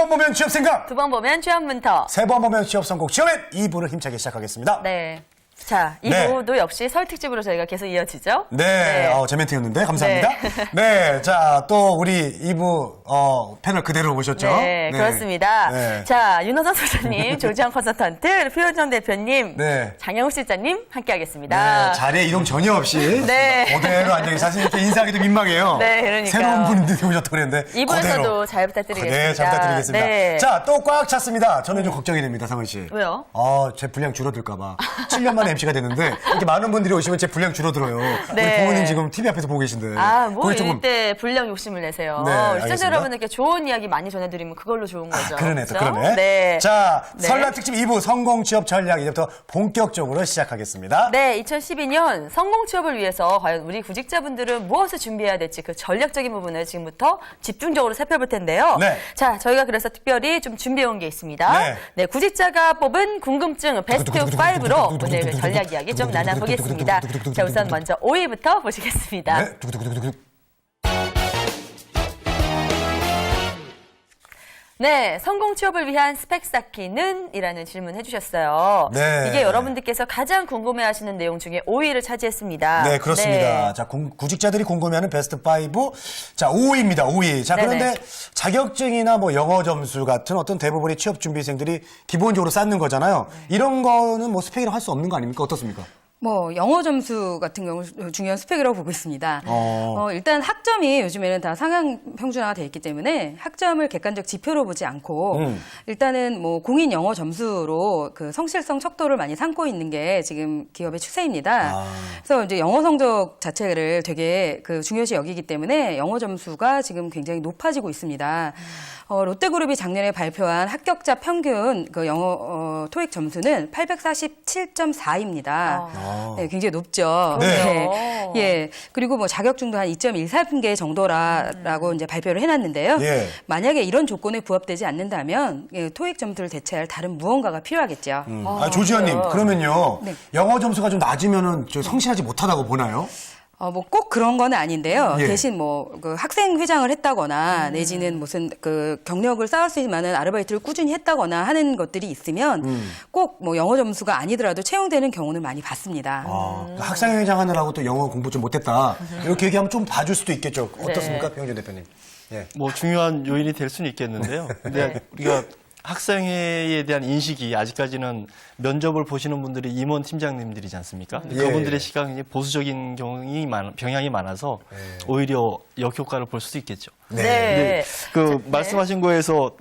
번 보면 취업 생각, 두 번 보면 취업 문터. 세 번 보면 취업 성공. 취업엔 2부를 힘차게 시작하겠습니다. 네. 자, 네. 2부도 역시 설 특집으로 저희가 계속 이어지죠? 네, 제 멘트였는데 감사합니다. 네, 자, 또 우리 2부 패널 그대로 오셨죠? 네, 그렇습니다. 네. 자, 윤호선 소장님, 조지현 컨설턴트, 표현정 대표님, 네. 장영욱 실장님 함께하겠습니다. 네, 자리에 이동 전혀 없이 네. 그대로 앉아 사실 이렇게 인사하기도 민망해요. 네, 그러니까요. 새로운 분들이 오셨다고 그랬는데 2부에서도 잘 부탁드리겠습니다. 네, 잘 부탁드리겠습니다. 네. 자, 또 꽉 찼습니다. 저는 좀 걱정이 됩니다, 상은 씨. 왜요? 제 분량 줄어들까 봐. 7년 만에 MC가 됐는데 이렇게 많은 분들이 오시면 제 분량 줄어들어요. 네. 우리 부모님 지금 TV 앞에서 보고 계신데. 뭐 거기 조금 이때 분량 욕심을 내세요. 네, 시청자 알겠습니다. 여러분들께 좋은 이야기 많이 전해드리면 그걸로 좋은 거죠. 그러네, 또 그렇죠? 그러네. 네. 자, 네. 설날 특집 2부 성공 취업 전략 이제부터 본격적으로 시작하겠습니다. 네, 2012년 성공 취업을 위해서 과연 우리 구직자분들은 무엇을 준비해야 될지 그 전략적인 부분을 지금부터 집중적으로 살펴볼 텐데요. 네. 자, 저희가 그래서 특별히 좀 준비해온 게 있습니다. 네. 네, 구직자가 뽑은 궁금증 베스트 5로 오늘 그 전략 이야기 좀 나눠보겠습니다. 자, 우선 먼저 5위부터 보시겠습니다. 네. 두구두구두구두구. 네, 성공 취업을 위한 스펙 쌓기는? 이라는 질문 해주셨어요. 네. 이게 여러분들께서 가장 궁금해하시는 내용 중에 5위를 차지했습니다. 네, 그렇습니다. 네. 자, 구직자들이 궁금해하는 베스트 5. 자, 5위입니다. 5위. 자, 그런데 네네. 자격증이나 뭐 영어 점수 같은 어떤 대부분의 취업 준비생들이 기본적으로 쌓는 거잖아요. 이런 거는 뭐 스펙이라고 할 수 없는 거 아닙니까? 어떻습니까? 영어 점수 같은 경우 중요한 스펙이라고 보고 있습니다. 일단 학점이 요즘에는 다 상향 평준화가 되어 있기 때문에 학점을 객관적 지표로 보지 않고 일단은 뭐 공인 영어 점수로 그 성실성 척도를 많이 삼고 있는 게 지금 기업의 추세입니다. 그래서 이제 영어 성적 자체를 되게 그 중요시 여기기 때문에 영어 점수가 지금 굉장히 높아지고 있습니다. 롯데그룹이 작년에 발표한 합격자 평균 그 영어 토익 점수는 847.4입니다. 네, 굉장히 높죠. 네. 예. 그리고 뭐 자격증도 한 2.13개 정도라고 이제 발표를 해놨는데요. 예. 만약에 이런 조건에 부합되지 않는다면 토익 점수를 대체할 다른 무언가가 필요하겠죠. 조지현님, 그러면요. 네. 영어 점수가 좀 낮으면은 저 성실하지 못하다고 보나요? 뭐 꼭 그런 건 아닌데요. 예. 대신 뭐 그 학생 회장을 했다거나 내지는 무슨 그 경력을 쌓을 수 있는 아르바이트를 꾸준히 했다거나 하는 것들이 있으면 꼭 뭐 영어 점수가 아니더라도 채용되는 경우는 많이 봤습니다. 학생회장 하느라고 또 영어 공부 좀 못했다. 이렇게 얘기하면 좀 봐줄 수도 있겠죠. 어떻습니까, 네. 표현정 대표님? 예. 뭐 중요한 요인이 될 수는 있겠는데요. 근데 우리가 학생회에 대한 인식이 아직까지는 면접을 보시는 분들이 임원 팀장님들이지 않습니까? 예. 그분들의 시각이 보수적인 경향이 많아서 오히려 역효과를 볼 수도 있겠죠. 네. 근데 말씀하신 거에서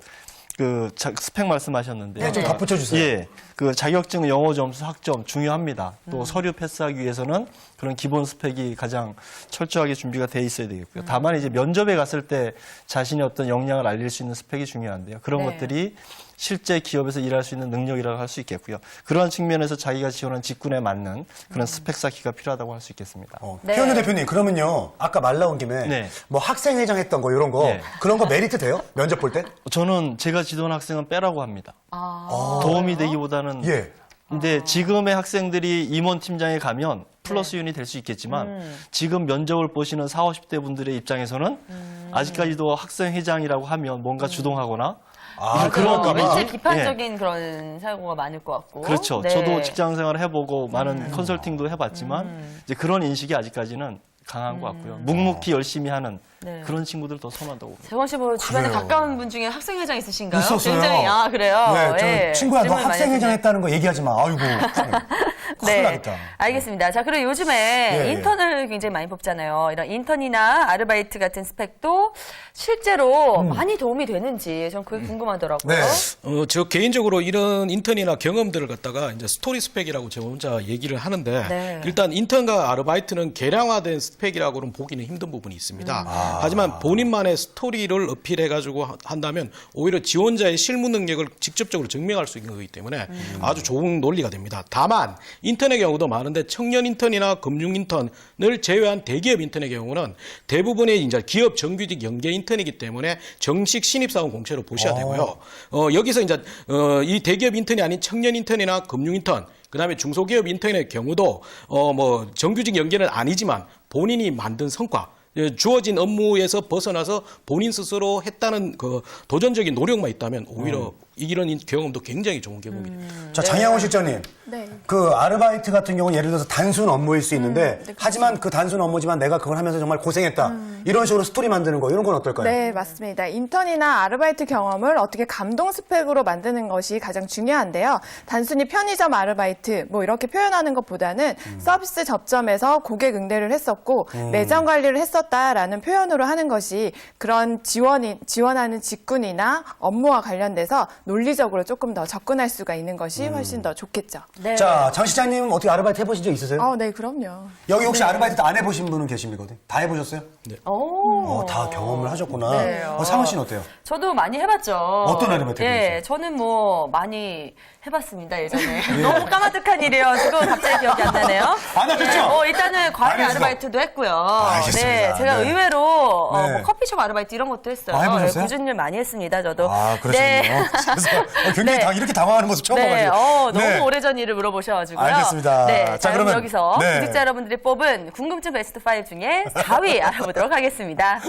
스펙 말씀하셨는데. 네, 좀 덧붙여 주세요. 예. 그 자격증 영어 점수 학점 중요합니다. 또 서류 패스하기 위해서는 그런 기본 스펙이 가장 철저하게 준비가 돼 있어야 되겠고요. 다만 이제 면접에 갔을 때 자신의 어떤 역량을 알릴 수 있는 스펙이 중요한데요. 그런 네. 것들이 실제 기업에서 일할 수 있는 능력이라고 할 수 있겠고요. 그러한 측면에서 자기가 지원한 직군에 맞는 그런 스펙 쌓기가 필요하다고 할 수 있겠습니다. 네. 표현정 대표님, 그러면요. 아까 말 나온 김에 네. 뭐 학생회장 했던 거 이런 거 예. 그런 거 메리트 돼요? 면접 볼 때? 저는 제가 지도하는 학생은 빼라고 합니다. 도움이 되기보다는 예. 근데 지금의 학생들이 임원 팀장에 가면 플러스 윤이 될 수 있겠지만 지금 면접을 보시는 40, 50대 분들의 입장에서는 아직까지도 학생회장이라고 하면 뭔가 주동하거나 그럴까 봐. 일체 예. 비판적인 그런 사고가 많을 것 같고. 그렇죠. 네. 저도 직장 생활을 해보고 많은 컨설팅도 해봤지만 이제 그런 인식이 아직까지는 강한 것 같고요. 묵묵히 열심히 하는 네. 그런 친구들 더 선호한다고 봅니다. 재원 씨 뭐 주변에 그래요. 가까운 분 중에 학생회장 있으신가요? 있었어요. 굉장히 그래요. 네, 저 예. 친구야, 너 질문 많이 학생회장 하시네. 했다는 거 얘기하지 마. 아이고, 큰일 나겠다. 알겠습니다. 자, 그리고 요즘에 예. 인턴을 굉장히 많이 뽑잖아요. 이런 인턴이나 아르바이트 같은 스펙도 실제로 많이 도움이 되는지 전 그게 궁금하더라고요. 네. 저 개인적으로 이런 인턴이나 경험들을 갖다가 이제 스토리 스펙이라고 저 혼자 얘기를 하는데 네. 일단 인턴과 아르바이트는 계량화된 스펙이라고는 보기는 힘든 부분이 있습니다. 하지만 본인만의 스토리를 어필해가지고 한다면 오히려 지원자의 실무 능력을 직접적으로 증명할 수 있는 거기 때문에 아주 좋은 논리가 됩니다. 다만 인턴의 경우도 많은데 청년 인턴이나 금융 인턴을 제외한 대기업 인턴의 경우는 대부분의 이제 기업 정규직 연계 인턴이기 때문에 정식 신입사원 공채로 보셔야 되고요. 여기서 이제 이 대기업 인턴이 아닌 청년 인턴이나 금융 인턴, 그다음에 중소기업 인턴의 경우도 뭐 정규직 연계는 아니지만 본인이 만든 성과 주어진 업무에서 벗어나서 본인 스스로 했다는 그 도전적인 노력만 있다면 오히려 이런 경험도 굉장히 좋은 경험입니다. 자, 장양호 실장님. 네. 그 아르바이트 같은 경우는 예를 들어서 단순 업무일 수 있는데 네, 하지만 그 단순 업무지만 내가 그걸 하면서 정말 고생했다. 이런 식으로 스토리 만드는 거 이런 건 어떨까요? 네, 맞습니다. 인턴이나 아르바이트 경험을 어떻게 감동 스펙으로 만드는 것이 가장 중요한데요. 단순히 편의점 아르바이트 뭐 이렇게 표현하는 것보다는 서비스 접점에서 고객 응대를 했었고 매장 관리를 했었다라는 표현으로 하는 것이 그런 지원하는 직군이나 업무와 관련돼서 논리적으로 조금 더 접근할 수가 있는 것이 훨씬 더 좋겠죠. 네. 자, 장 실장님 어떻게 아르바이트 해보신 적 있으세요? 네, 그럼요. 여기 혹시 아르바이트 안 해보신 분은 계십니까? 다 해보셨어요? 오. 다 경험을 하셨구나. 네. 상원 씨는 어때요? 저도 많이 해봤죠. 어떤 아르바이트 해보셨어요? 예, 저는 뭐 많이 해봤습니다 예전에. 너무 까마득한 일이어가지고 갑자기 기억이 안 나네요. 안 하셨죠? 일단은 과외 알겠습니다. 아르바이트도 했고요. 알겠습니다. 네, 제가 네. 의외로 네. 뭐 커피숍 아르바이트 이런 것도 했어요. 해보셨어요? 꾸준히 일 많이 했습니다, 저도. 아, 그러시군요. 네. 그래서 굉장히 네. 이렇게 당황하는 모습 처음 네, 봐가지고. 너무 오래전 일을 물어보셔가지고요. 알겠습니다. 네, 자, 자, 그럼 그러면, 여기서 네. 구직자 여러분들이 뽑은 궁금증 베스트 5 중에 4위 알아보도록 하겠습니다.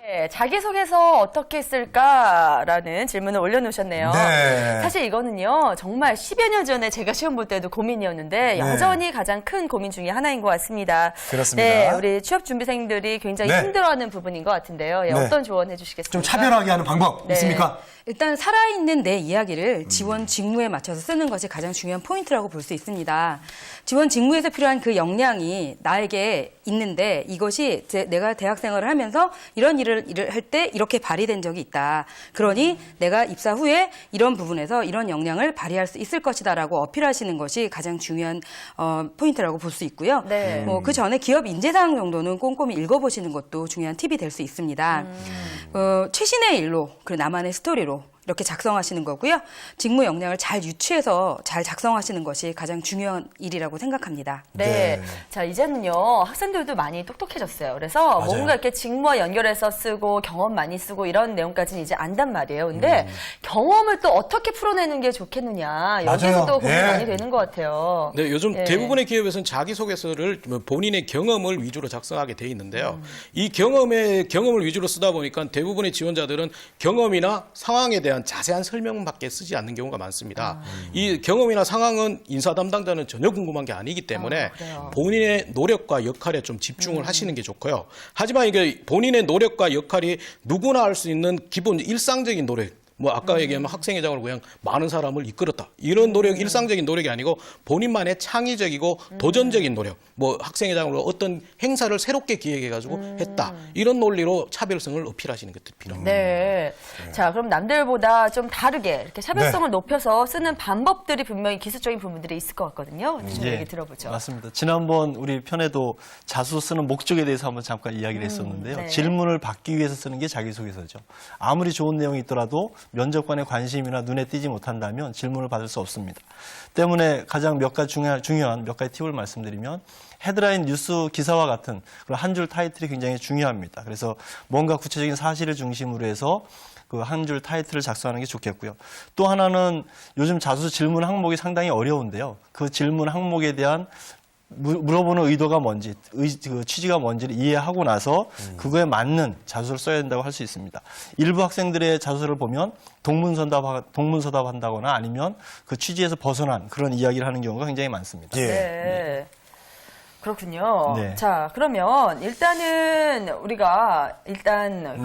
네, 자기소개서 어떻게 쓸까라는 질문을 올려놓으셨네요. 네. 사실 이거는요, 정말 10여 년 전에 제가 시험 볼 때도 고민이었는데, 여전히 가장 큰 고민 중에 하나인 것 같습니다. 그렇습니다. 네, 우리 취업준비생들이 굉장히 네. 힘들어하는 부분인 것 같은데요. 예, 네. 어떤 조언 해주시겠습니까? 좀 차별하게 하는 방법 네. 있습니까? 일단 살아있는 내 이야기를 지원 직무에 맞춰서 쓰는 것이 가장 중요한 포인트라고 볼 수 있습니다. 지원 직무에서 필요한 그 역량이 나에게 있는데 이것이 내가 대학 생활을 하면서 이런 일을 할 때 이렇게 발휘된 적이 있다. 그러니 내가 입사 후에 이런 부분에서 이런 역량을 발휘할 수 있을 것이다라고 어필하시는 것이 가장 중요한 포인트라고 볼 수 있고요. 네. 그 전에 기업 인재사항 정도는 꼼꼼히 읽어보시는 것도 중요한 팁이 될 수 있습니다. 최신의 일로 그리고 나만의 스토리로 이렇게 작성하시는 거고요. 직무 역량을 잘 유추해서 잘 작성하시는 것이 가장 중요한 일이라고 생각합니다. 네. 네. 자, 이제는요, 학생들도 많이 똑똑해졌어요. 그래서 맞아요. 뭔가 이렇게 직무와 연결해서 쓰고 경험 많이 쓰고 이런 내용까지는 이제 안단 말이에요. 근데 경험을 또 어떻게 풀어내는 게 좋겠느냐. 여기서 맞아요. 또 고민이 예. 많이 되는 것 같아요. 네, 요즘 예. 대부분의 기업에서는 자기소개서를 본인의 경험을 위주로 작성하게 돼 있는데요. 이 경험을 위주로 쓰다 보니까 대부분의 지원자들은 경험이나 상황에 대한 자세한 설명밖에 쓰지 않는 경우가 많습니다. 이 경험이나 상황은 인사 담당자는 전혀 궁금한 게 아니기 때문에 그래요. 본인의 노력과 역할에 좀 집중을 하시는 게 좋고요. 하지만 이게 본인의 노력과 역할이 누구나 할 수 있는 기본 일상적인 노력, 뭐 아까 얘기하면 학생회장으로 그냥 많은 사람을 이끌었다. 이런 노력, 일상적인 노력이 아니고 본인만의 창의적이고 도전적인 노력, 뭐 학생회장으로 어떤 행사를 새롭게 기획해가지고 했다. 이런 논리로 차별성을 어필하시는 것들이 필요합니다. 네. 자, 그럼 남들보다 좀 다르게 이렇게 차별성을 높여서 쓰는 방법들이 분명히 기술적인 부분들이 있을 것 같거든요. 좀 얘기 들어보죠. 맞습니다. 지난번 우리 편에도 자소 쓰는 목적에 대해서 한번 잠깐 이야기를 했었는데요. 네. 질문을 받기 위해서 쓰는 게 자기소개서죠. 아무리 좋은 내용이 있더라도 면접관의 관심이나 눈에 띄지 못한다면 질문을 받을 수 없습니다. 때문에 가장 몇 가지 중요한 몇 가지 팁을 말씀드리면 헤드라인 뉴스 기사와 같은 그런 한 줄 타이틀이 굉장히 중요합니다. 그래서 뭔가 구체적인 사실을 중심으로 해서 그 한 줄 타이틀을 작성하는 게 좋겠고요. 또 하나는 요즘 자소 질문 항목이 상당히 어려운데요. 그 질문 항목에 대한 물어보는 의도가 뭔지, 그 취지가 뭔지를 이해하고 나서 그거에 맞는 자소를 써야 된다고 할 수 있습니다. 일부 학생들의 자소를 보면 동문서답한다거나 아니면 그 취지에서 벗어난 그런 이야기를 하는 경우가 굉장히 많습니다. 예. 네. 그렇군요. 네. 자, 그러면 일단은 우리가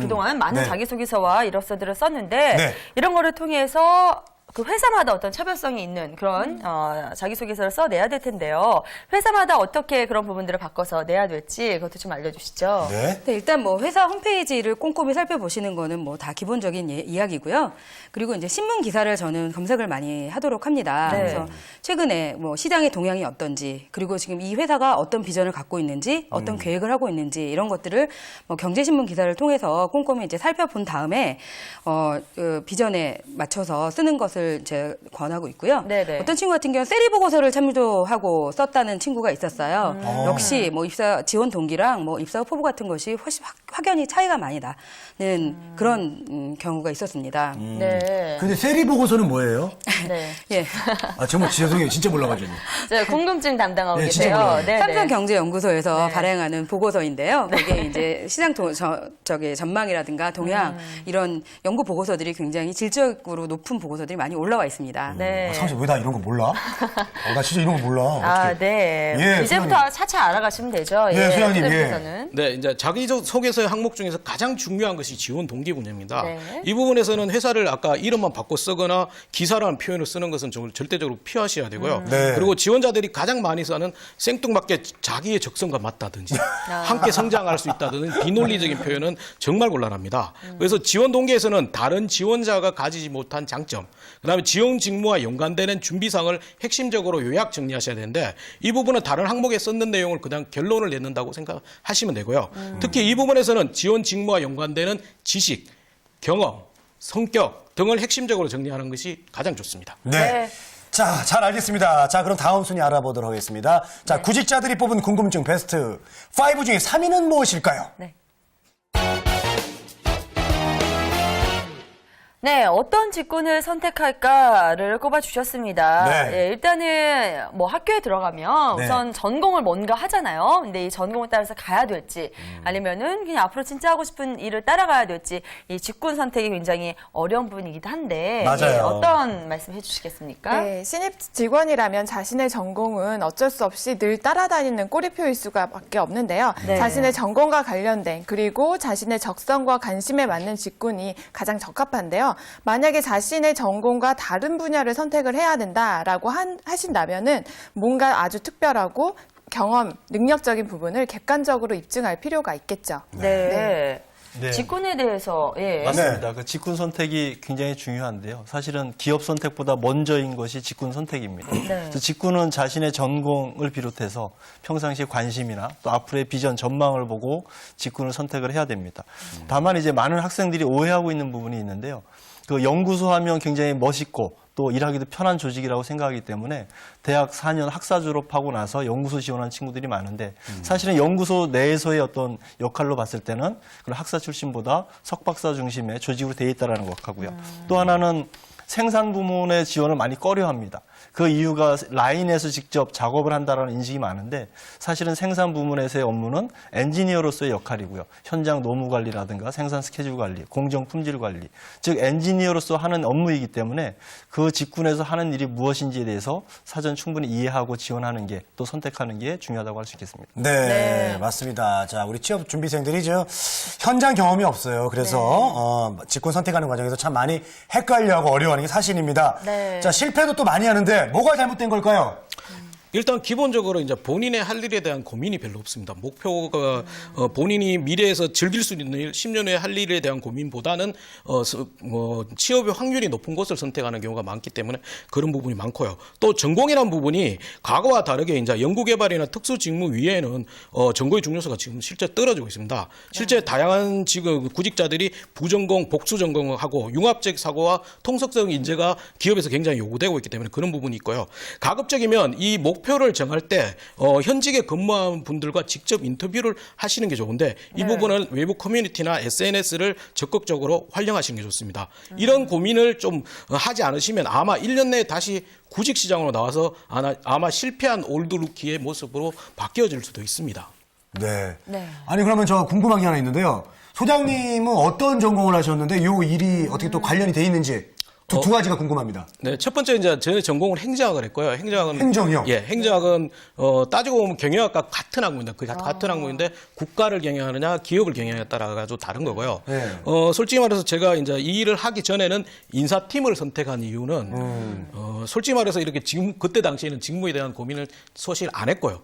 그동안 많은 네. 자기소개서와 이력서들을 썼는데 네. 이런 거를 통해서 그 회사마다 어떤 차별성이 있는 그런 자기소개서를 써내야 될 텐데요. 회사마다 어떻게 그런 부분들을 바꿔서 내야 될지 그것도 좀 알려주시죠. 네. 네, 일단 뭐 회사 홈페이지를 꼼꼼히 살펴보시는 거는 뭐 다 기본적인 이야기고요. 그리고 이제 신문 기사를 저는 검색을 많이 하도록 합니다. 네. 그래서 최근에 뭐 시장의 동향이 어떤지, 그리고 지금 이 회사가 어떤 비전을 갖고 있는지, 어떤 계획을 하고 있는지 이런 것들을 뭐 경제신문 기사를 통해서 꼼꼼히 이제 살펴본 다음에 그 비전에 맞춰서 쓰는 것을 것을 이제 권하고 있고요. 네네. 어떤 친구 같은 경우는 세리 보고서를 참조하고 썼다는 친구가 있었어요. 역시 뭐 입사 지원 동기랑 뭐 입사 포부 같은 것이 훨씬 확연히 차이가 많이 나는 그런 경우가 있었습니다. 네. 근데 세리 보고서는 뭐예요? 네. 예. 아, 정말 죄송해요. 진짜 몰라가지고. 저 궁금증 담당하고 네, 진짜 계세요. 몰라요. 네, 삼성경제연구소에서 네. 발행하는 보고서인데요. 그게 이제 시장 전망이라든가 동향 이런 연구 보고서들이 굉장히 질적으로 높은 보고서들이 많이 올라와 있습니다. 네. 아, 상수 왜 나 이런 거 몰라? 나 진짜 이런 거 몰라. 아, 어떡해. 네. 예, 이제부터 소장님. 차차 알아가시면 되죠. 예, 소장님, 예. 그때부터는. 네, 이제 자기소개서 항목 중에서 가장 중요한 것이 지원 동기분야입니다. 네. 이 부분에서는 회사를 아까 이름만 바꿔 쓰거나 기사라는 표현을 쓰는 것은 좀 절대적으로 피하셔야 되고요. 네. 그리고 지원자들이 가장 많이 쓰는 생뚱맞게 자기의 적성과 맞다든지 함께 성장할 수 있다든지 비논리적인 표현은 정말 곤란합니다. 그래서 지원 동기에서는 다른 지원자가 가지지 못한 장점, 그다음에 지원 직무와 연관되는 준비사항을 핵심적으로 요약 정리하셔야 되는데 이 부분은 다른 항목에 썼는 내용을 그냥 결론을 내는다고 생각하시면 되고요. 특히 이 부분에서는 지원 직무와 연관되는 지식, 경험, 성격 등을 핵심적으로 정리하는 것이 가장 좋습니다. 네. 네. 자, 잘 알겠습니다. 자, 그럼 다음 순위 알아보도록 하겠습니다. 자, 구직자들이 뽑은 궁금증 베스트 5 중에 3위는 무엇일까요? 네. 네, 어떤 직군을 선택할까를 꼽아주셨습니다. 네. 예, 일단은 뭐 학교에 들어가면 네. 우선 전공을 뭔가 하잖아요. 근데 이 전공을 따라서 가야 될지 아니면은 그냥 앞으로 진짜 하고 싶은 일을 따라가야 될지 이 직군 선택이 굉장히 어려운 부분이기도 한데 맞아요. 예, 어떤 말씀 해주시겠습니까? 네, 신입 직원이라면 자신의 전공은 어쩔 수 없이 늘 따라다니는 꼬리표일 수밖에 없는데요. 네. 자신의 전공과 관련된 그리고 자신의 적성과 관심에 맞는 직군이 가장 적합한데요. 만약에 자신의 전공과 다른 분야를 선택을 해야 된다라고 하신다면은 뭔가 아주 특별하고 경험, 능력적인 부분을 객관적으로 입증할 필요가 있겠죠. 네. 네. 직군에 대해서 예. 맞습니다. 그 직군 선택이 굉장히 중요한데요. 사실은 기업 선택보다 먼저인 것이 직군 선택입니다. 그래서 직군은 자신의 전공을 비롯해서 평상시 관심이나 또 앞으로의 비전 전망을 보고 직군을 선택을 해야 됩니다. 다만 이제 많은 학생들이 오해하고 있는 부분이 있는데요. 그 연구소 하면 굉장히 멋있고 또 일하기도 편한 조직이라고 생각하기 때문에 대학 4년 학사 졸업하고 나서 연구소 지원한 친구들이 많은데 사실은 연구소 내에서의 어떤 역할로 봤을 때는 그런 학사 출신보다 석박사 중심의 조직으로 되어 있다는 것 같고요. 또 하나는 생산 부문의 지원을 많이 꺼려합니다. 그 이유가 라인에서 직접 작업을 한다는 인식이 많은데 사실은 생산 부문에서의 업무는 엔지니어로서의 역할이고요. 현장 노무 관리라든가 생산 스케줄 관리, 공정 품질 관리, 즉 엔지니어로서 하는 업무이기 때문에 그 직군에서 하는 일이 무엇인지에 대해서 사전 충분히 이해하고 지원하는 게 또 선택하는 게 중요하다고 할 수 있겠습니다. 네, 맞습니다. 자, 우리 취업 준비생들이 현장 경험이 없어요. 그래서 직군 선택하는 과정에서 참 많이 헷갈려하고 어려워하는 게 사실입니다. 네. 자, 실패도 또 많이 하는데 뭐가 잘못된 걸까요? 일단 기본적으로 이제 본인의 할 일에 대한 고민이 별로 없습니다. 목표가 본인이 미래에서 즐길 수 있는 일, 10년 후에 할 일에 대한 고민보다는 취업의 확률이 높은 곳을 선택하는 경우가 많기 때문에 그런 부분이 많고요. 또 전공이라는 부분이 과거와 다르게 이제 연구개발이나 특수 직무 위에는 전공의 중요성가 지금 실제 떨어지고 있습니다. 실제 다양한 지금 구직자들이 부전공, 복수전공하고 융합적 사고와 통속성 인재가 기업에서 굉장히 요구되고 있기 때문에 그런 부분이 있고요. 가급적이면 이 목표를 정할 때 현직에 근무한 분들과 직접 인터뷰를 하시는 게 좋은데 이 부분은 외부 커뮤니티나 SNS를 적극적으로 활용하시는 게 좋습니다. 이런 고민을 좀 하지 않으시면 아마 1년 내에 다시 구직 시장으로 나와서 아마 실패한 올드 루키의 모습으로 바뀌어질 수도 있습니다. 네. 네. 아니, 그러면 저 궁금한 게 하나 있는데요. 소장님은 어떤 전공을 하셨는데 이 일이 어떻게 또 관련이 돼 있는지 두 가지가 궁금합니다. 네, 첫 번째 이제 제 전공을 행정학을 했고요. 행정학은 행정이요? 예, 행정학은 따지고 보면 경영학과 같은 학문입니다. 같은 학문인데 국가를 경영하느냐 기업을 경영에 따라 가지고 다른 거고요. 네. 솔직히 말해서 제가 이제 이 일을 하기 전에는 인사팀을 선택한 이유는 솔직히 말해서 이렇게 지금 그때 당시에는 직무에 대한 고민을 사실 안 했고요.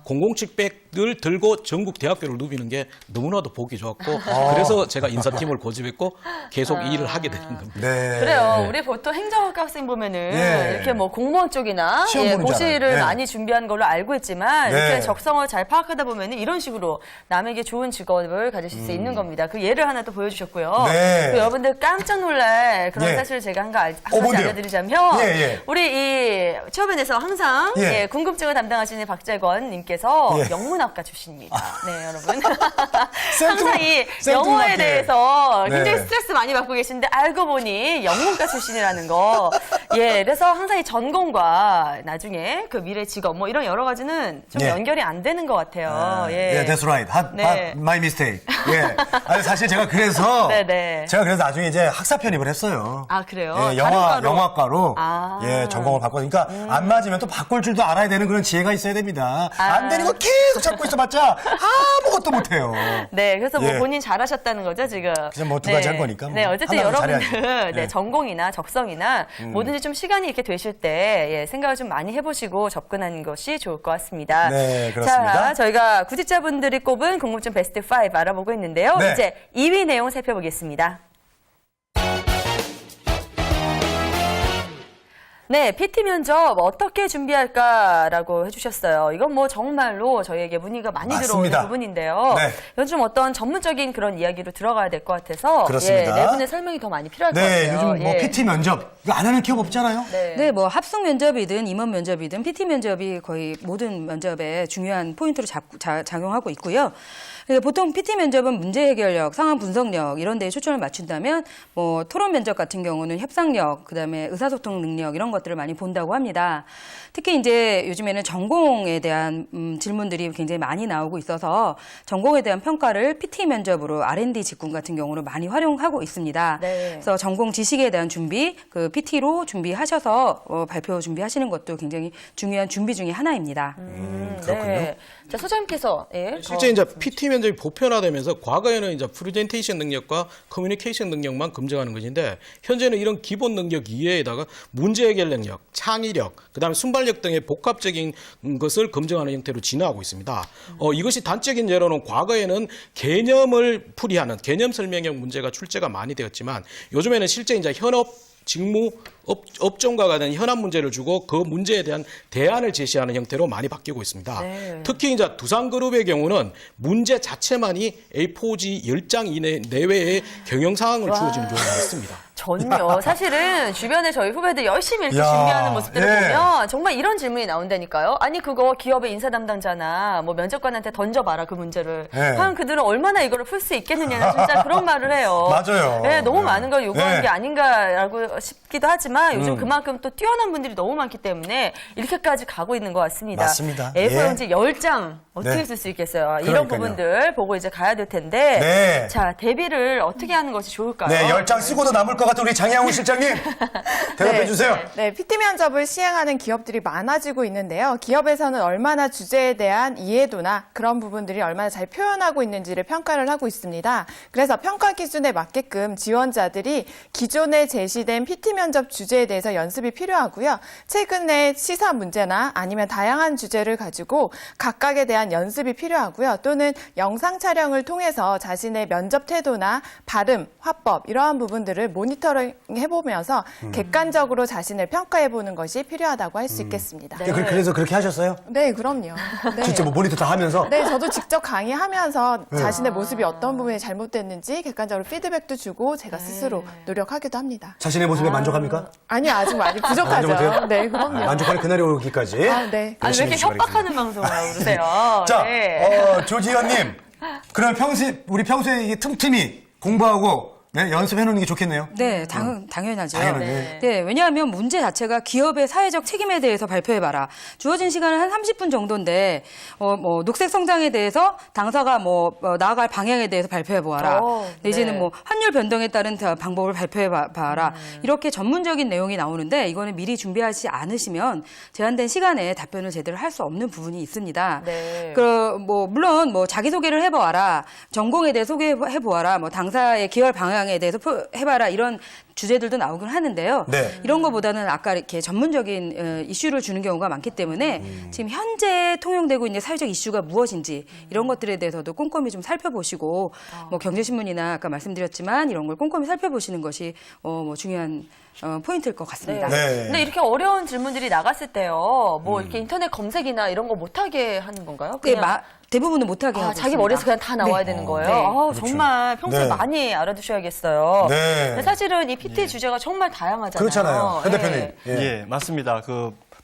007백을 들고 전국 대학교를 누비는 게 너무나도 보기 좋았고 그래서 제가 인사팀을 고집했고 계속 이 일을 하게 되는 겁니다. 네. 그래요. 네. 우리 보통 행정학과 학생 보면은 예. 이렇게 뭐 공무원 쪽이나 시험 보는 줄 고시를 알아요. 네. 많이 준비한 걸로 알고 있지만 네. 이렇게 적성을 잘 파악하다 보면은 이런 식으로 남에게 좋은 직업을 가지실 수 있는 겁니다. 그 예를 하나 또 보여주셨고요. 네. 그 여러분들 깜짝 놀랄 그런 예. 사실을 제가 한 가지 뭔데요? 알려드리자면 예, 예. 우리 이 취업연에서 항상 예. 예, 궁금증을 담당하시는 박재권 님께서 예. 영문학과 출신입니다. 네, 여러분. 생뚱- 항상 이 생뚱맞게. 영어에 대해서 네. 굉장히 스트레스 많이 받고 계신데 알고 보니 영문과 출신이라는 거. 예, 그래서 항상 이 전공과 나중에 그 미래 직업 뭐 이런 여러 가지는 좀 예. 연결이 안 되는 것 같아요. 예, that's right. 네. my mistake. 예. 아니, 사실 제가 그래서 네네. 제가 그래서 나중에 이제 학사 편입을 했어요. 아, 그래요? 예, 다른 과로? 영화과로 아. 예, 전공을 바꿔니까 안 맞으면 또 바꿀 줄도 알아야 되는 그런 지혜가 있어야 됩니다. 안 되는 거 계속 찾고 있어봤자 아무것도 못해요. 네, 그래서 뭐 예. 본인 잘하셨다는 거죠, 지금. 그냥 뭐두 가지 한 거니까 뭐. 네, 어쨌든 하나는 여러분들 잘해야지. 네, 예. 전공이나 적성이나 뭐든지 좀 시간이 이렇게 되실 때 예, 생각을 좀 많이 해보시고 접근하는 것이 좋을 것 같습니다. 네, 그렇습니다. 자, 저희가 구직자분들이 꼽은 궁금증 베스트 5 알아보고 있는데요. 네. 이제 2위 내용 살펴보겠습니다. 네, PT 면접 어떻게 준비할까라고 해주셨어요. 이건 뭐 정말로 저희에게 문의가 많이 맞습니다. 들어오는 부분인데요. 네. 이건 좀 어떤 전문적인 그런 이야기로 들어가야 될 것 같아서 그렇습니다. 예, 네 분의 설명이 더 많이 필요할 것 네, 같아요. 요즘 뭐 예. PT 면접 이거 안 하는 기업 없잖아요. 네, 뭐 합숙 면접이든 임원 면접이든 PT 면접이 거의 모든 면접에 중요한 포인트로 작용하고 있고요. 보통 PT 면접은 문제 해결력, 상황 분석력 이런 데에 초점을 맞춘다면 뭐 토론 면접 같은 경우는 협상력, 그다음에 의사소통 능력 이런 것들을 많이 본다고 합니다. 특히 이제 요즘에는 전공에 대한 질문들이 굉장히 많이 나오고 있어서 전공에 대한 평가를 PT 면접으로 R&D 직군 같은 경우로 많이 활용하고 있습니다. 네. 그래서 전공 지식에 대한 준비, 그 PT로 준비하셔서 발표 준비하시는 것도 굉장히 중요한 준비 중에 하나입니다. 그렇군요. 네. 자, 소장님께서 예, 실제 이제 PT 면접이 보편화되면서 과거에는 이제 프레젠테이션 능력과 커뮤니케이션 능력만 검증하는 것인데 현재는 이런 기본 능력 이외에다가 문제 해결 능력, 창의력, 그다음에 순발력 등의 복합적인 것을 검증하는 형태로 진화하고 있습니다. 이것이 단적인 예로는 과거에는 개념을 풀이하는 개념 설명형 문제가 출제가 많이 되었지만 요즘에는 실제 이제 현업 직무 업종과 관한 현안 문제를 주고 그 문제에 대한 대안을 제시하는 형태로 많이 바뀌고 있습니다. 네. 특히 이제 두산그룹의 경우는 문제 자체만이 A4지 10장 이내 내외의 경영 상황을 주어지는 경우가 있습니다. 전요. 사실은 주변에 저희 후배들 열심히 이렇게 야, 준비하는 모습들을 예. 보면 정말 이런 질문이 나온다니까요. 아니 그거 기업의 인사 담당자나 뭐 면접관한테 던져봐라 그 문제를. 예. 과연 그들은 얼마나 이거를 풀 수 있겠느냐 진짜 그런 말을 해요. 맞아요. 네, 너무 예. 많은 걸 요구하는 예. 게 아닌가라고 싶기도 하지만 요즘 그만큼 또 뛰어난 분들이 너무 많기 때문에 이렇게까지 가고 있는 것 같습니다. 맞습니다. A4용지 10장 어떻게 네. 쓸 수 있겠어요. 이런 그러니까요. 부분들 보고 이제 가야 될 텐데. 네. 자, 대비를 어떻게 하는 것이 좋을까요? 네, 10장 쓰고도 남을 것 같은 우리 장양훈 실장님 대답해 주세요. 네, PT 면접을 시행하는 기업들이 많아지고 있는데요. 기업에서는 얼마나 주제에 대한 이해도나 그런 부분들이 얼마나 잘 표현하고 있는지를 평가를 하고 있습니다. 그래서 평가 기준에 맞게끔 지원자들이 기존에 제시된 PT 면접 주제에 대해서 연습이 필요하고요. 최근에 시사 문제나 아니면 다양한 주제를 가지고 각각에 대한 연습이 필요하고요. 또는 영상 촬영을 통해서 자신의 면접 태도나 발음, 화법 이러한 부분들을 모니터링 해보면서 객관적으로 자신을 평가해보는 것이 필요하다고 할 수 있겠습니다. 그래서 그렇게 하셨어요? 네, 그럼요. 네. 진짜 뭐 모니터 다 하면서? 네, 저도 직접 강의하면서 자신의 모습이 어떤 부분이 잘못됐는지 객관적으로 피드백도 주고 제가 스스로 노력하기도 합니다. 자신의 모습에 만족합니까? 아니요, 아직 많이 아직 못해요? 부족하죠. 네, 그럼요. 만족하는 그날이 오기까지. 아, 네. 아니, 왜 열심히 이렇게 해주시기 협박하는 방송을 하고 그러세요? 자, 네. 조지현님. 그럼 우리 평소에 이게 틈틈이 공부하고 네, 연습해놓는 게 좋겠네요. 네, 당연하죠. 당연하네. 네, 왜냐하면 문제 자체가 기업의 사회적 책임에 대해서 발표해봐라. 주어진 시간은 한 30분 정도인데, 뭐, 녹색 성장에 대해서 당사가 나아갈 방향에 대해서 발표해보아라. 내지는 네. 뭐, 환율 변동에 따른 방법을 발표해봐라. 이렇게 전문적인 내용이 나오는데, 이거는 미리 준비하지 않으시면 제한된 시간에 답변을 제대로 할 수 없는 부분이 있습니다. 네. 물론 자기소개를 해보아라. 전공에 대해 소개해보아라. 당사의 기업 방향에 역량에 대해서 해봐라 이런 주제들도 나오긴 하는데요. 네. 이런 것보다는 아까 이렇게 전문적인 이슈를 주는 경우가 많기 때문에 지금 현재 통용되고 있는 사회적 이슈가 무엇인지 이런 것들에 대해서도 꼼꼼히 좀 살펴보시고 뭐 경제신문이나 아까 말씀드렸지만 이런 걸 꼼꼼히 살펴보시는 것이 뭐 중요한 포인트일 것 같습니다. 네. 근데 이렇게 어려운 질문들이 나갔을 때요, 뭐 이렇게 인터넷 검색이나 이런 거 못하게 하는 건가요? 네, 그냥 대부분은 못하게 하고 자기 있습니다. 머리에서 그냥 다 나와야 되는 거예요. 네. 아우, 정말 평소에 네. 많이 알아두셔야겠어요. 네. 근데 사실은 이 PT 주제가 정말 다양하잖아요. 그렇잖아요. 현 대표님. 네. 예. 예, 맞습니다.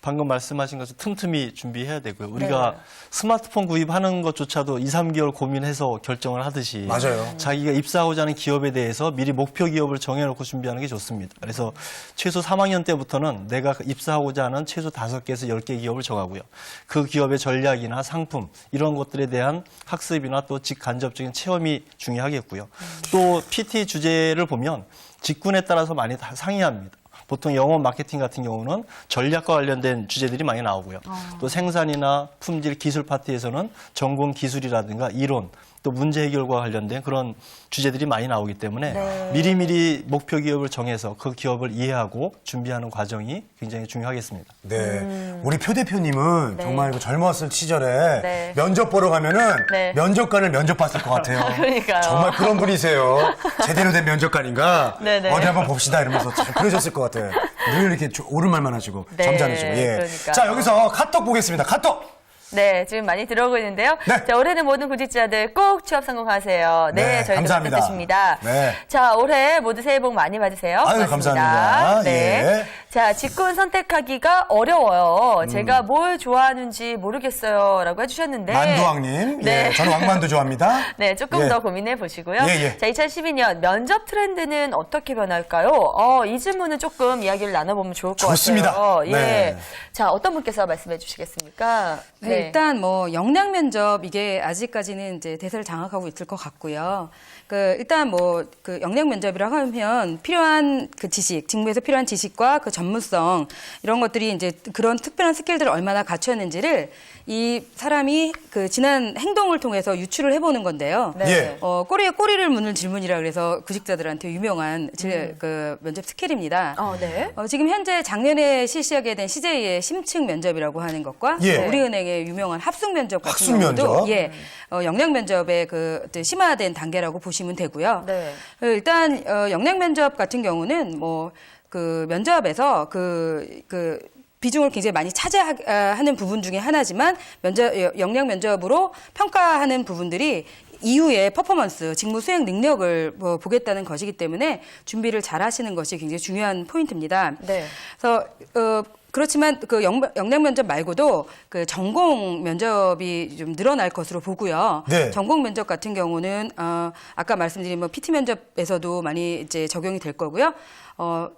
방금 말씀하신 것을 틈틈이 준비해야 되고요. 우리가 스마트폰 구입하는 것조차도 2, 3개월 고민해서 결정을 하듯이 맞아요. 자기가 입사하고자 하는 기업에 대해서 미리 목표 기업을 정해놓고 준비하는 게 좋습니다. 그래서 최소 3학년 때부터는 내가 입사하고자 하는 최소 5개에서 10개 기업을 정하고요. 그 기업의 전략이나 상품 이런 것들에 대한 학습이나 또 직간접적인 체험이 중요하겠고요. 또 PT 주제를 보면 직군에 따라서 많이 다 상이합니다. 보통 영업 마케팅 같은 경우는 전략과 관련된 주제들이 많이 나오고요. 또 생산이나 품질 기술 파트에서는 전공 기술이라든가 이론, 또 문제 해결과 관련된 그런 주제들이 많이 나오기 때문에 미리미리 목표 기업을 정해서 그 기업을 이해하고 준비하는 과정이 굉장히 중요하겠습니다. 네. 우리 표 대표님은 정말 그 젊었을 시절에 네. 면접 보러 가면은 네. 면접관을 면접 봤을 것 같아요. 그러니까요. 정말 그런 분이세요. 제대로 된 면접관인가? 네네. 어디 한번 봅시다 이러면서 참 그러셨을 것 같아요. 늘 이렇게 옳은 말만 하시고 네, 점잖으시고. 예. 그러니까요. 자, 여기서 카톡 보겠습니다. 카톡. 네, 지금 많이 들어오고 있는데요. 네. 자, 올해는 모든 구직자들 꼭 취업 성공하세요. 네, 네, 저희도 감사합니다. 그렇게 뜻입니다. 네. 자, 올해 모두 새해 복 많이 받으세요. 아유, 고맙습니다. 감사합니다. 네. 예. 자, 직군 선택하기가 어려워요. 제가 뭘 좋아하는지 모르겠어요. 라고 해주셨는데. 만두왕님. 네. 예, 저는 왕만두 좋아합니다. 네, 조금 예. 더 고민해 보시고요. 예, 예. 자, 2012년 면접 트렌드는 어떻게 변할까요? 이 질문은 조금 이야기를 나눠보면 좋을 것 좋습니다. 같아요. 예. 네. 자, 어떤 분께서 말씀해 주시겠습니까? 네, 일단 뭐 역량 면접 이게 아직까지는 이제 대세를 장악하고 있을 것 같고요. 일단 뭐 그 역량 면접이라고 하면 필요한 그 지식, 직무에서 필요한 지식과 그 전문성 이런 것들이 이제 그런 특별한 스킬들을 얼마나 갖췄는지를 이 사람이 그 지난 행동을 통해서 유추를 해보는 건데요. 네. 예. 꼬리에 꼬리를 무는 질문이라 그래서 구직자들한테 유명한 그 면접 스킬입니다. 네. 지금 현재 작년에 실시하게 된 CJ의 심층 면접이라고 하는 것과 예. 우리은행의 유명한 합숙 면접 같은 학숙 면접? 경우도 역량 면접의 그 심화된 단계라고 보시면 되고요. 네. 일단 역량 면접 같은 경우는 뭐 그 면접에서 비중을 굉장히 많이 차지하는 부분 중에 하나지만 역량 면접으로 평가하는 부분들이 이후에 퍼포먼스, 직무 수행 능력을 보겠다는 것이기 때문에 준비를 잘 하시는 것이 굉장히 중요한 포인트입니다. 네. 그래서 그렇지만 그 역량 면접 말고도 그 전공 면접이 좀 늘어날 것으로 보고요. 네. 전공 면접 같은 경우는 아까 말씀드린 뭐 PT 면접에서도 많이 이제 적용이 될 거고요.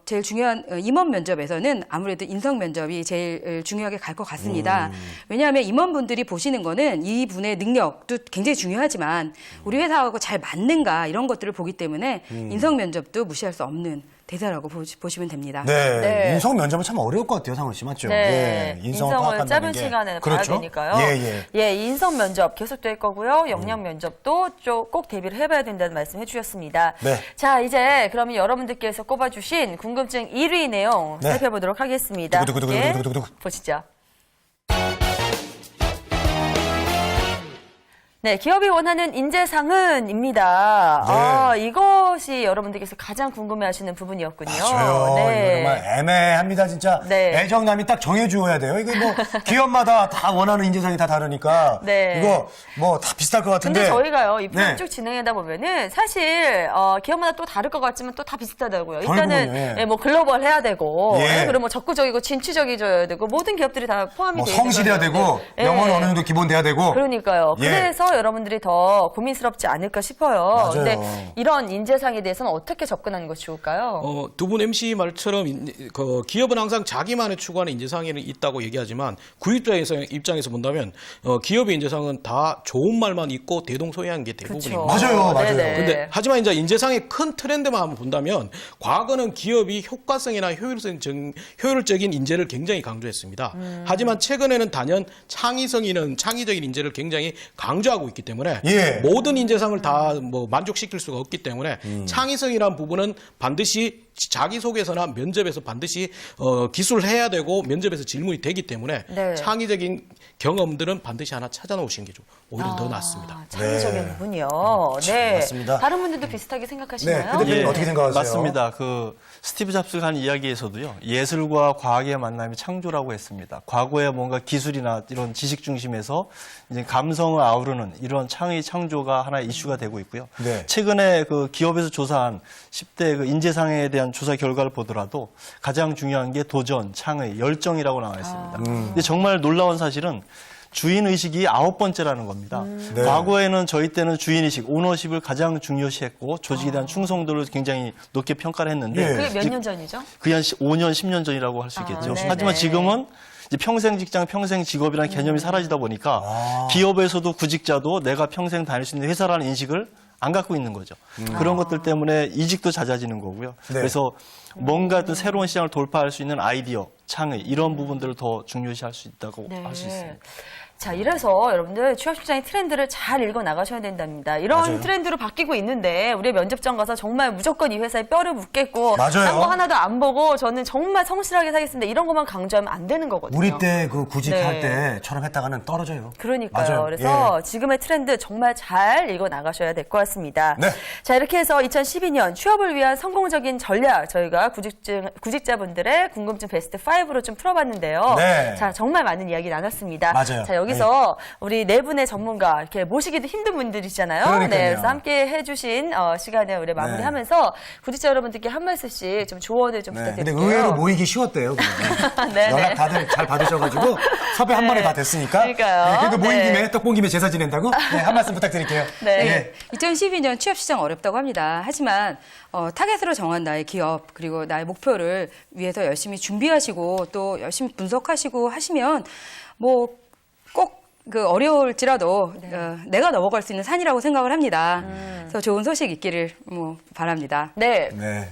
제일 중요한 임원 면접에서는 아무래도 인성 면접이 제일 중요하게 갈 것 같습니다. 왜냐하면 임원분들이 보시는 거는 이분의 능력도 굉장히 중요하지만 우리 회사하고 잘 맞는가 이런 것들을 보기 때문에 인성 면접도 무시할 수 없는 대사라고 보시면 됩니다. 네. 네. 인성 면접은 참 어려울 것 같아요, 상훈 씨. 맞죠? 네. 예. 인성을 파악한다는 짧은 게. 시간에 그렇죠? 봐야 되니까요. 예, 예. 인성 면접 계속될 거고요. 역량 면접도 꼭 대비를 해봐야 된다는 말씀 해주셨습니다. 네. 자, 이제 그러면 여러분들께서 꼽아주신 궁금증 1위 내용 네. 살펴보도록 하겠습니다. 두구두구두구두구두구두구. 보시죠. 네, 기업이 원하는 인재상은입니다. 네. 이것이 여러분들께서 가장 궁금해하시는 부분이었군요. 맞아요. 네. 이거 정말 애매합니다, 진짜. 네. 애정남이 딱 정해주어야 돼요. 이거 뭐 기업마다 다 원하는 인재상이 다 다르니까. 네. 이거 뭐 다 비슷할 것 같은데. 근데 저희가요, 이 프로그램 네. 쭉 진행하다 보면은 사실, 기업마다 또 다를 것 같지만 또 다 비슷하더라고요. 결국은, 일단은, 예. 뭐 글로벌 해야 되고, 예. 그리고 뭐 적극적이고 진취적이져야 되고, 모든 기업들이 다 포함이 뭐 되어 성실해야 되고, 영어는 어느 정도 기본 돼야 되고. 그러니까요. 예. 그래서 여러분들이 더 고민스럽지 않을까 싶어요. 맞아요. 근데 이런 인재상에 대해서는 어떻게 접근하는 것이 좋을까요? 두 분 MC 말처럼 기업은 항상 자기만의 추구하는 인재상이 있다고 얘기하지만 구입자의 입장에서 본다면 기업의 인재상은 다 좋은 말만 있고 대동소이한 게 대부분입니다. 맞아요, 맞아요. 네네. 근데 하지만 이제 인재상의 큰 트렌드만 한번 본다면 과거는 기업이 효과성이나 효율적인 인재를 굉장히 강조했습니다. 하지만 최근에는 단연 창의적인 인재를 굉장히 강조하고 요구하고 있기 때문에 예. 모든 인재상을 다 뭐 만족시킬 수가 없기 때문에 창의성이라는 부분은 반드시 자기소개서나 면접에서 반드시 기술해야 되고 면접에서 질문이 되기 때문에 네. 창의적인 경험들은 반드시 하나 찾아놓으시는 게 오히려 더 낫습니다. 창의적인 네. 부분이요. 참, 네. 맞습니다. 다른 분들도 비슷하게 네, 생각하시나요? 그 대표님 어떻게 생각하세요? 맞습니다. 그 스티브 잡스가 한 이야기에서도요. 예술과 과학의 만남이 창조라고 했습니다. 과거에 뭔가 기술이나 이런 지식 중심에서 이제 감성을 아우르는 이런 창의 창조가 하나의 이슈가 되고 있고요. 네. 최근에 그 기업에서 조사한 10대 그 인재상에 대한 조사 결과를 보더라도 가장 중요한 게 도전, 창의, 열정이라고 나와 있습니다. 근데 정말 놀라운 사실은 주인의식이 9번째라는 겁니다. 네. 과거에는 저희 때는 주인의식, 오너십을 가장 중요시했고 조직에 대한 충성도를 굉장히 높게 평가를 했는데 예. 그게 몇 년 전이죠? 그게 한 5년, 10년 전이라고 할 수 있겠죠. 네네. 하지만 지금은 이제 평생 직장, 평생 직업이라는 개념이 사라지다 보니까 기업에서도 구직자도 내가 평생 다닐 수 있는 회사라는 인식을 안 갖고 있는 거죠. 그런 것들 때문에 이직도 잦아지는 거고요. 네. 그래서 뭔가 또 새로운 시장을 돌파할 수 있는 아이디어, 창의 이런 부분들을 더 중요시할 수 있다고 할 수 있습니다. 자, 이래서 여러분들 취업 시장의 트렌드를 잘 읽어 나가셔야 된답니다. 이런 맞아요. 트렌드로 바뀌고 있는데 우리 면접장 가서 정말 무조건 이 회사에 뼈를 묻겠고 맞아요. 딴 거 하나도 안 보고 저는 정말 성실하게 사겠습니다. 이런 것만 강조하면 안 되는 거거든요. 우리 때 그 구직할 네. 때처럼 했다가는 떨어져요. 그러니까요. 맞아요. 그래서 예. 지금의 트렌드 정말 잘 읽어 나가셔야 될 것 같습니다. 네. 자, 이렇게 해서 2012년 취업을 위한 성공적인 전략 저희가 구직자분들의 궁금증 베스트 5로 좀 풀어봤는데요. 네. 자, 정말 많은 이야기 나눴습니다. 맞아요. 자, 여기서 우리 네 분의 전문가 이렇게 모시기도 힘든 분들이잖아요. 그러니까요. 네, 그래서 함께 해주신 시간에 우리 마무리하면서 구직자 여러분들께 한 말씀씩 좀 조언을 좀 네. 근데 부탁드릴게요. 의외로 모이기 쉬웠대요. 그냥. 네, 연락 네. 다들 잘 받으셔가지고 섭외 한 번에 다 됐으니까. 그러니까요. 네, 그래도 모인 네. 김에 떡 본 김에 제사 지낸다고? 네, 한 말씀 부탁드릴게요. 네. 예. 2012년 취업시장 어렵다고 합니다. 하지만 타겟으로 정한 나의 기업 그리고 나의 목표를 위해서 열심히 준비하시고 또 열심히 분석하시고 하시면 뭐 꼭 그 어려울지라도 내가 넘어갈 수 있는 산이라고 생각을 합니다. 그래서 좋은 소식 있기를 뭐 바랍니다. 네. 네.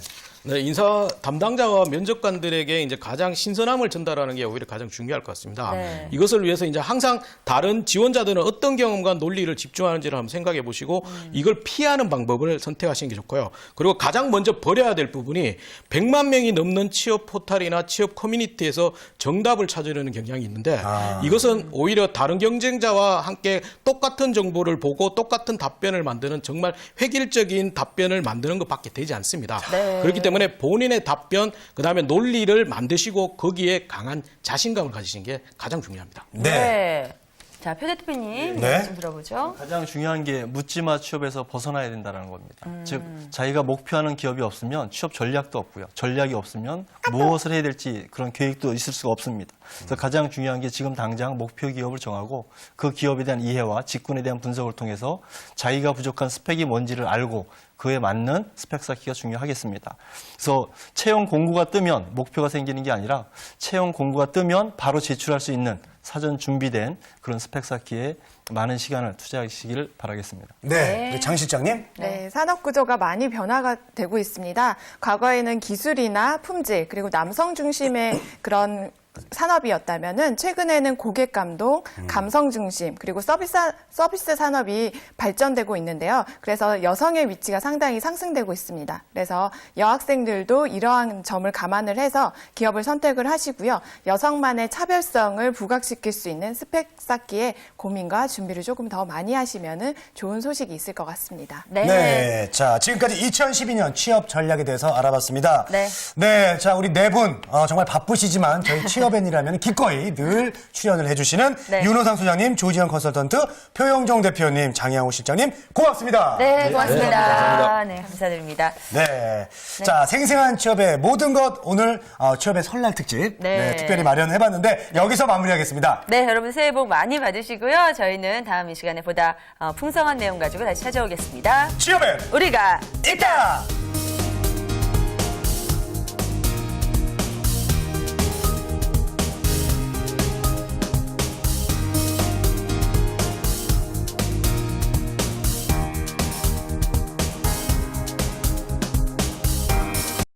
네, 인사 담당자와 면접관들에게 이제 가장 신선함을 전달하는 게 오히려 가장 중요할 것 같습니다. 네. 이것을 위해서 이제 항상 다른 지원자들은 어떤 경험과 논리를 집중하는지를 한번 생각해 보시고 이걸 피하는 방법을 선택하시는 게 좋고요. 그리고 가장 먼저 버려야 될 부분이 100만 명이 넘는 취업 포털이나 취업 커뮤니티에서 정답을 찾으려는 경향이 있는데 이것은 오히려 다른 경쟁자와 함께 똑같은 정보를 보고 똑같은 답변을 만드는 정말 획일적인 답변을 만드는 것밖에 되지 않습니다. 네. 그렇기 때문에 본인의 답변, 그다음에 논리를 만드시고 거기에 강한 자신감을 가지시는 게 가장 중요합니다. 네. 자, 표 대표님 네. 좀 들어보죠. 가장 중요한 게 묻지마 취업에서 벗어나야 된다는 겁니다. 즉 자기가 목표하는 기업이 없으면 취업 전략도 없고요. 전략이 없으면 무엇을 해야 될지 그런 계획도 있을 수가 없습니다. 그래서 가장 중요한 게 지금 당장 목표 기업을 정하고 그 기업에 대한 이해와 직군에 대한 분석을 통해서 자기가 부족한 스펙이 뭔지를 알고 그에 맞는 스펙 쌓기가 중요하겠습니다. 그래서 채용 공고가 뜨면 목표가 생기는 게 아니라 채용 공고가 뜨면 바로 제출할 수 있는 사전 준비된 그런 스펙 쌓기에 많은 시간을 투자하시기를 바라겠습니다. 네. 우리 장 실장님. 네, 산업 구조가 많이 변화가 되고 있습니다. 과거에는 기술이나 품질 그리고 남성 중심의 그런 산업이었다면은 최근에는 고객 감동, 감성 중심 그리고 서비스 산업이 발전되고 있는데요. 그래서 여성의 위치가 상당히 상승되고 있습니다. 그래서 여학생들도 이러한 점을 감안을 해서 기업을 선택을 하시고요. 여성만의 차별성을 부각시킬 수 있는 스펙 쌓기에 고민과 준비를 조금 더 많이 하시면은 좋은 소식이 있을 것 같습니다. 네. 네. 자, 지금까지 2012년 취업 전략에 대해서 알아봤습니다. 네. 네. 자, 우리 네 분, 정말 바쁘시지만 저희 취업엔이라면 기꺼이 늘 출연을 해주시는 네. 윤호상 소장님, 조지현 컨설턴트, 표영정 대표님, 장양호 실장님, 고맙습니다. 네, 고맙습니다. 네, 감사합니다. 네, 감사드립니다. 네. 자, 생생한 취업의 모든 것 오늘 취업의 설날 특집 네. 특별히 마련해봤는데 여기서 마무리하겠습니다. 네, 여러분 새해 복 많이 받으시고요. 저희는 다음 이 시간에 보다 풍성한 내용 가지고 다시 찾아오겠습니다. 취업엔 우리가 있다!